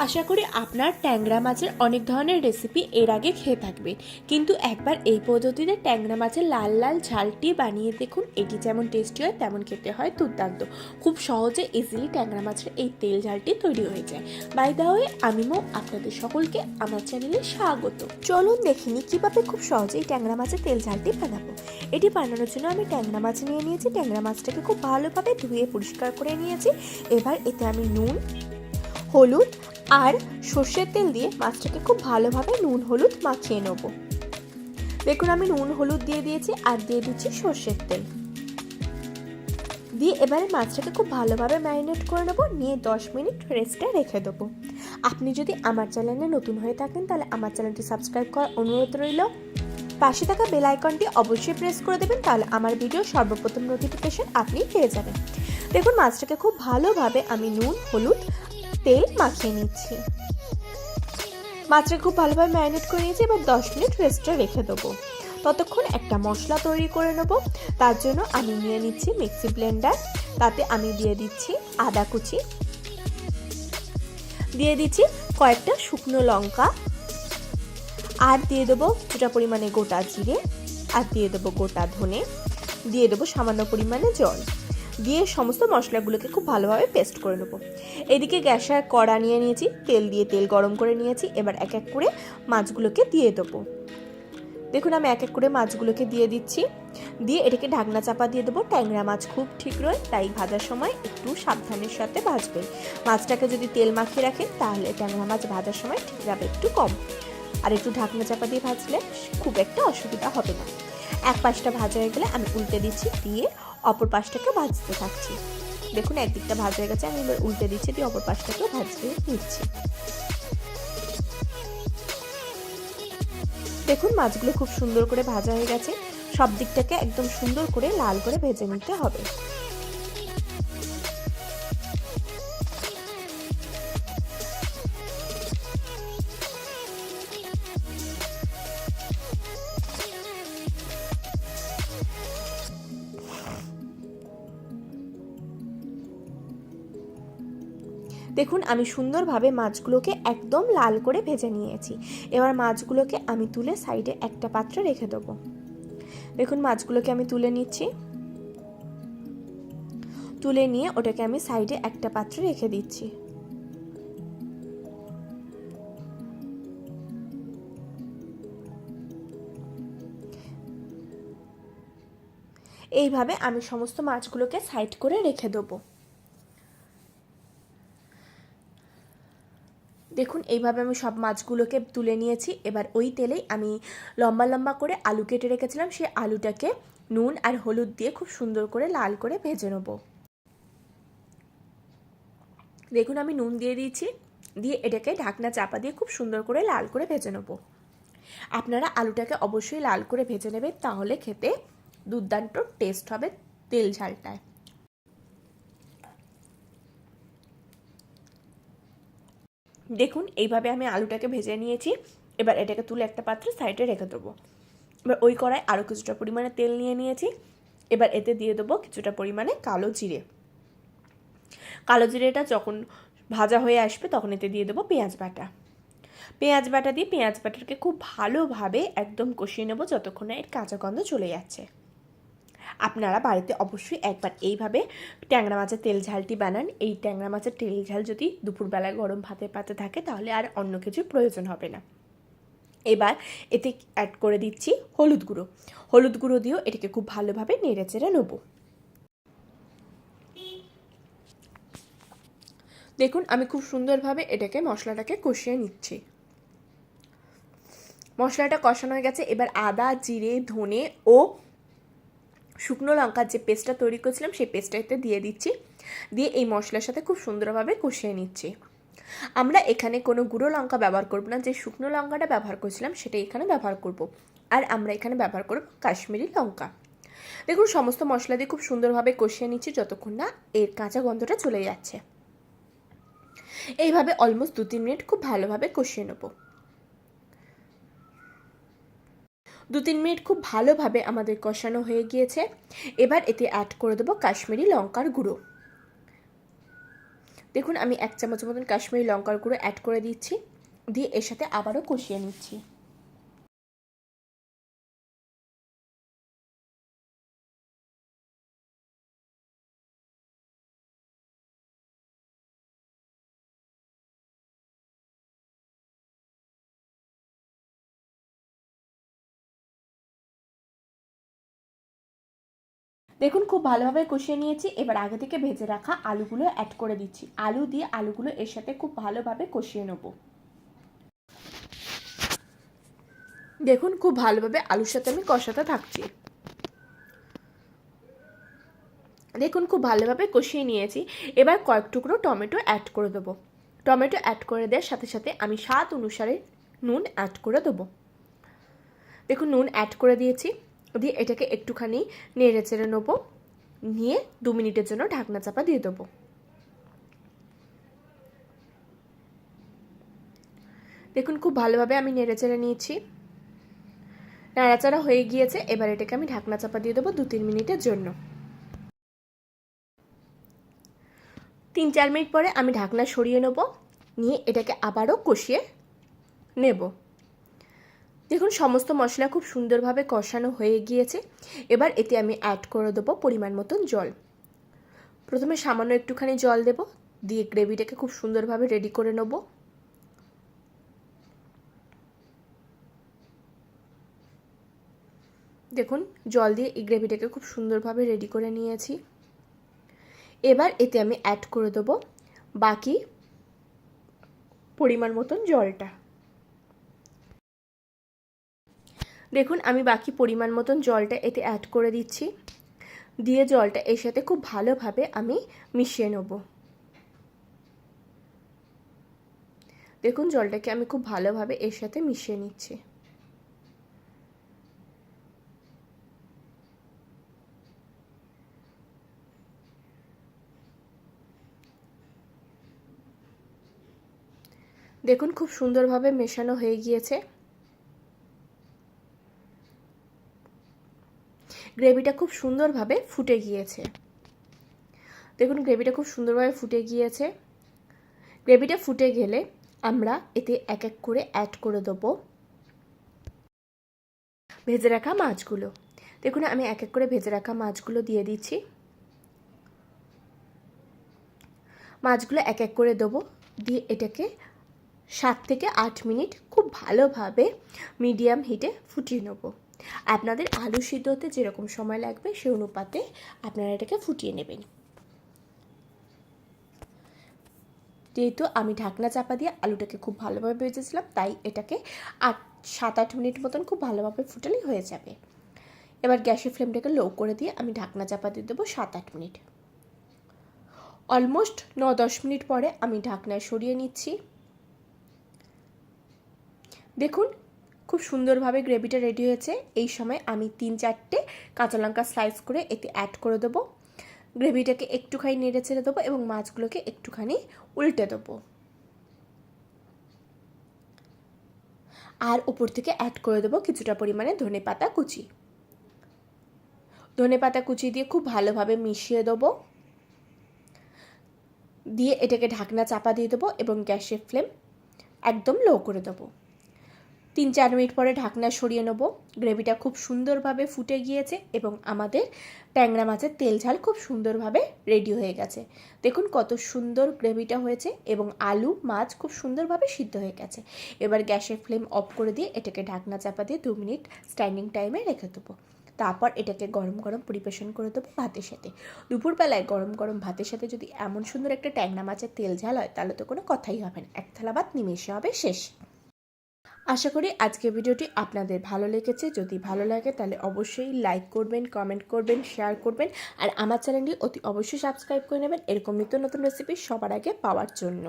আশা করি আপনার ট্যাংরা মাছের অনেক ধরনের রেসিপি এর আগে খেয়ে থাকবেন, কিন্তু একবার এই পদ্ধতিতে ট্যাংরা মাছের লাল লাল ঝালটি বানিয়ে দেখুন। এটি যেমন টেস্টি হয় তেমন খেতে হয় দুর্দান্ত। খুব সহজে ইজিলি ট্যাংরা মাছের এই তেল ঝালটি তৈরি হয়ে যায়। বাই দা ওয়ে, আমি মৌ, আপনাদের সকলকে আমার চ্যানেলে স্বাগত। চলুন দেখিনি কিভাবে খুব সহজেই ট্যাংরা মাছের তেল ঝালটি বানাবো। এটি বানানোর জন্য আমি ট্যাংরা মাছ নিয়ে নিয়েছি। ট্যাংরা মাছটাকে খুব ভালোভাবে ধুয়ে পরিষ্কার করে নিয়েছি। এবার এতে আমি নুন, হলুদ আর সর্ষের তেল দিয়ে মাছটাকে খুব ভালোভাবে নুন হলুদ মাখিয়ে নেব। দেখুন আমি নুন হলুদ দিয়ে দিয়েছি আর দিয়ে দিচ্ছি সর্ষের তেল দিয়ে এবারে মাছটাকে খুব ভালোভাবে ম্যারিনেট করে নেব। নিয়ে 10 মিনিট রেস্টে রেখে দেবো। আপনি যদি আমার চ্যানেলে নতুন হয়ে থাকেন তাহলে আমার চ্যানেলটি সাবস্ক্রাইব করার অনুরোধ রইল। পাশে থাকা বেল আইকনটি অবশ্যই প্রেস করে দেবেন, তাহলে আমার ভিডিও সর্বপ্রথম নোটিফিকেশন আপনি পেয়ে যাবেন। দেখুন মাছটাকে খুব ভালোভাবে আমি নুন হলুদ তেল মাখিয়ে নিচ্ছি। মাছটা খুব ভালোভাবে ম্যারিনেট করে নিয়েছি। এবার 10 মিনিট রেস্টে রেখে দেবো। ততক্ষণ একটা মশলা তৈরি করে নেব। তার জন্য আমি নিয়ে নিচ্ছি মিক্সি ব্লেন্ডার। তাতে আমি দিয়ে দিচ্ছি আদা কুচি, দিয়ে দিচ্ছি কয়েকটা শুকনো লঙ্কা, আর দিয়ে দেবো কিছুটা পরিমাণে গোটা জিরে, আর দিয়ে দেবো গোটা ধনে, দিয়ে দেবো সামান্য পরিমাণে জল, দিয়ে সমস্ত মশলাগুলোকে খুব ভালোভাবে পেস্ট করে নেবো। এদিকে গ্যাসে কড়া নিয়ে নিয়েছি, তেল দিয়ে তেল গরম করে নিয়েছি। এবার এক এক করে মাছগুলোকে দিয়ে দেবো। দেখুন আমি এক এক করে মাছগুলোকে দিয়ে দিচ্ছি। দিয়ে এটাকে ঢাকনা চাপা দিয়ে দেবো। ট্যাংরা মাছ খুব ঠিক রয়, তাই ভাজার সময় একটু সাবধানের সাথে ভাজবেন। মাছটাকে যদি তেল মাখিয়ে রাখেন তাহলে ট্যাংরা মাছ ভাজার সময় ঠিক যাবে একটু কম। আর একটু ঢাকনা চাপা দিয়ে ভাজলে খুব একটা অসুবিধা হবে না। এক পাশটা ভাজা হয়ে গেলে আমি উল্টে দিচ্ছি, দিয়ে অপর পাশটাকে ভাজতে থাকছি। দেখুন একদিকটা ভাজা হয়ে গেছে, আমি এবার উল্টে দিচ্ছি, দিয়ে অপর পাশটাকেও ভাজতে নিচ্ছি। দেখুন মাছগুলো খুব সুন্দর করে ভাজা হয়ে গেছে। সব দিকটাকে একদম সুন্দর করে লাল করে ভেজে নিতে হবে। দেখুন আমি সুন্দরভাবে মাছগুলোকে একদম লাল করে ভেজে নিয়েছি। এবার মাছগুলোকে আমি তুলে সাইডে একটা পাত্রে রেখে দেবো। দেখুন মাছগুলোকে আমি তুলে নিচ্ছি। তুলে নিয়ে ওটাকে আমি সাইডে একটা পাত্রে রেখে দিচ্ছি। এইভাবে আমি সমস্ত মাছগুলোকে সাইড করে রেখে দেবো। দেখুন এইভাবে আমি সব মাছগুলোকে তুলে নিয়েছি। এবার ওই তেলেই আমি লম্বা লম্বা করে আলু কেটে রেখেছিলাম, সেই আলুটাকে নুন আর হলুদ দিয়ে খুব সুন্দর করে লাল করে ভেজে নেব। দেখুন আমি নুন দিয়ে দিয়েছি, দিয়ে এটাকে ঢাকনা চাপা দিয়ে খুব সুন্দর করে লাল করে ভেজে নেব। আপনারা আলুটাকে অবশ্যই লাল করে ভেজে নেবেন, তাহলে খেতে দুর্দান্ত টেস্ট হবে তেল ঝালটায়। দেখুন এইভাবে আমি আলুটাকে ভেজে নিয়েছি। এবার এটাকে তুলে একটা পাত্রে সাইডে রেখে দেবো। এবার ওই কড়াই আরও কিছুটা পরিমাণে তেল নিয়ে নিয়েছি। এবার এতে দিয়ে দেবো কিছুটা পরিমাণে কালো জিরে। কালো জিরেটা যখন ভাজা হয়ে আসবে তখন এতে দিয়ে দেবো পেঁয়াজ বাটা। পেঁয়াজ বাটা দিয়ে পেঁয়াজ বাটাটাকে খুব ভালোভাবে একদম কষিয়ে নেবো যতক্ষণ না এর কাঁচা গন্ধ চলে যাচ্ছে। আপনারা বাড়িতে অবশ্যই একবার এইভাবে ট্যাংরা মাছের তেল ঝালটি বানান। এই ট্যাংরা মাছের তেল ঝাল যদি দুপুরবেলায় গরম ভাতের পাতে থাকে তাহলে আর অন্য কিছুর প্রয়োজন হবে না। এবার এতে অ্যাড করে দিচ্ছি হলুদ গুঁড়ো। হলুদ গুঁড়ো দিয়েও এটাকে খুব ভালোভাবে নেড়ে চেড়ে নেব। দেখুন আমি খুব সুন্দরভাবে এটাকে মশলাটাকে কষিয়ে নিচ্ছি। মশলাটা কষানো হয়ে গেছে। এবার আদা জিরে ধনে ও শুকনো লঙ্কার যে পেস্টটা তৈরি করেছিলাম সেই পেস্টটা এতে দিয়ে দিচ্ছি। দিয়ে এই মশলার সাথে খুব সুন্দরভাবে কষিয়ে নিচ্ছি। আমরা এখানে কোনো গুঁড়ো লঙ্কা ব্যবহার করব না, যে শুকনো লঙ্কাটা ব্যবহার করেছিলাম সেটাই এখানে ব্যবহার করব। আর আমরা এখানে ব্যবহার করব কাশ্মীরি লঙ্কা। দেখুন সমস্ত মশলা দিয়ে খুব সুন্দরভাবে কষিয়ে নিচ্ছি যতক্ষণ না এর কাঁচা গন্ধটা চলে যাচ্ছে। এইভাবে অলমোস্ট 2-3 মিনিট খুব ভালোভাবে কষিয়ে নেব। 2-3 মিনিট খুব ভালোভাবে আমাদের কষানো হয়ে গিয়েছে। এবার এতে অ্যাড করে দেবো কাশ্মীরি লঙ্কার গুঁড়ো। দেখুন আমি 1 চামচ মতন কাশ্মীরি লঙ্কার গুঁড়ো অ্যাড করে দিচ্ছি, দিয়ে এর সাথে আবারও কষিয়ে নিচ্ছি। দেখুন খুব ভালোভাবে কষিয়ে নিয়েছি। এবার আগে থেকে ভেজে রাখা আলুগুলো অ্যাড করে দিচ্ছি। আলু দিয়ে আলুগুলো এর সাথে খুব ভালোভাবে কষিয়ে নেব। দেখুন খুব ভালোভাবে আলুর সাথে আমি কষাতে থাকছি। দেখুন খুব ভালোভাবে কষিয়ে নিয়েছি। এবার কয়েক টুকরো টমেটো অ্যাড করে দেবো। টমেটো অ্যাড করে দেওয়ার সাথে সাথে আমি স্বাদ অনুসারে নুন অ্যাড করে দেবো। দেখুন নুন অ্যাড করে দিয়েছি, দিয়ে এটাকে একটুখানি নেড়ে চেড়ে নেবো, নিয়ে 2 মিনিটের জন্য ঢাকনা চাপা দিয়ে দেবো। দেখুন খুব ভালোভাবে আমি নেড়ে চেড়ে নিয়েছি, নাড়াচাড়া হয়ে গিয়েছে। এবার এটাকে আমি ঢাকনা চাপা দিয়ে দেবো 2-3 মিনিটের জন্য। 3-4 মিনিট পরে আমি ঢাকনা সরিয়ে নেব, নিয়ে এটাকে আবারও কষিয়ে নেব। দেখুন সমস্ত মশলা খুব সুন্দরভাবে কষানো হয়ে গিয়েছে। এবার এতে আমি অ্যাড করে দেবো পরিমাণ মতন জল। প্রথমে সামান্য একটুখানি জল দেব, দিয়ে গ্রেভিটাকে খুব সুন্দরভাবে রেডি করে নেব। দেখুন জল দিয়ে এই গ্রেভিটাকে খুব সুন্দরভাবে রেডি করে নিয়েছি। এবার এতে আমি অ্যাড করে দেবো বাকি পরিমাণ মতন জলটা। দেখুন আমি বাকি পরিমাণ মতন জলটা এতে অ্যাড করে দিচ্ছি, দিয়ে জলটা এর সাথে খুব ভালোভাবে আমি মিশিয়ে নেব। দেখুন জলটাকে আমি খুব ভালোভাবে এর সাথে মিশিয়ে নিচ্ছি। দেখুন খুব সুন্দরভাবে মেশানো হয়ে গিয়েছে। গ্রেভিটা খুব সুন্দরভাবে ফুটে গিয়েছে। দেখুন গ্রেভিটা খুব সুন্দরভাবে ফুটে গিয়েছে। গ্রেভিটা ফুটে গেলে আমরা এতে এক এক করে অ্যাড করে দেবো ভেজে রাখা মাছগুলো। দেখুন আমি এক এক করে ভেজে রাখা মাছগুলো দিয়ে দিচ্ছি। মাছগুলো এক এক করে দেবো, দিয়ে এটাকে 7 থেকে 8 মিনিট খুব ভালোভাবে মিডিয়াম হিটে ফুটিয়ে নেব। আপনাদের আলু সিদ্ধ হতে যেরকম সময় লাগবে সেই অনুপাতে আপনারা এটাকে ফুটিয়ে নেবেন। যেহেতু আমি ঢাকনা চাপা দিয়ে আলুটাকে খুব ভালোভাবে ভেজেছিলাম, তাই এটাকে 7-8 মিনিট মতন খুব ভালোভাবে ফুটালেই হয়ে যাবে। এবার গ্যাসের ফ্লেমটাকে লো করে দিয়ে আমি ঢাকনা চাপা দিয়ে দেবো 7-8 মিনিট। অলমোস্ট 9-10 মিনিট পরে আমি ঢাকনায় সরিয়ে নিচ্ছি। দেখুন খুব সুন্দরভাবে গ্রেভিটা রেডি হয়েছে। এই সময় আমি 3-4টে কাঁচা লঙ্কা স্লাইস করে এতে অ্যাড করে দেবো। গ্রেভিটাকে একটুখানি নেড়ে ছেড়ে দেবো এবং মাছগুলোকে একটুখানি উল্টে দেবো। আর উপর থেকে অ্যাড করে দেবো কিছুটা পরিমাণে ধনেপাতা কুচি। ধনেপাতা কুচি দিয়ে খুব ভালোভাবে মিশিয়ে দেবো, দিয়ে এটাকে ঢাকনা চাপা দিয়ে দেবো এবং গ্যাসের ফ্লেম একদম লো করে দেবো। 3-4 মিনিট পরে ঢাকনা সরিয়ে নেব। গ্রেভিটা খুব সুন্দরভাবে ফুটে গিয়েছে এবং আমাদের ট্যাংরা মাছের তেল ঝাল খুব সুন্দরভাবে রেডি হয়ে গেছে। দেখুন কত সুন্দর গ্রেভিটা হয়েছে এবং আলু মাছ খুব সুন্দরভাবে সিদ্ধ হয়ে গেছে। এবার গ্যাসের ফ্লেম অফ করে দিয়ে এটাকে ঢাকনা চাপা দিয়ে 2 মিনিট স্ট্যান্ডিং টাইমে রেখে দেবো। তারপর এটাকে গরম গরম পরিবেশন করে দেবো ভাতের সাথে। দুপুরবেলায় গরম গরম ভাতের সাথে যদি এমন সুন্দর একটা ট্যাংরা মাছের তেল ঝাল হয় তাহলে তো কোনো কথাই হবে না, এক থালা ভাত নিমেষে হবে শেষ। আশা করি আজকের ভিডিওটি আপনাদের ভালো লেগেছে। যদি ভালো লাগে তাহলে অবশ্যই লাইক করবেন, কমেন্ট করবেন, শেয়ার করবেন আর আমার চ্যানেলটি অতি অবশ্যই সাবস্ক্রাইব করে নেবেন এরকম নিত্য নতুন রেসিপি সবার আগে পাওয়ার জন্য।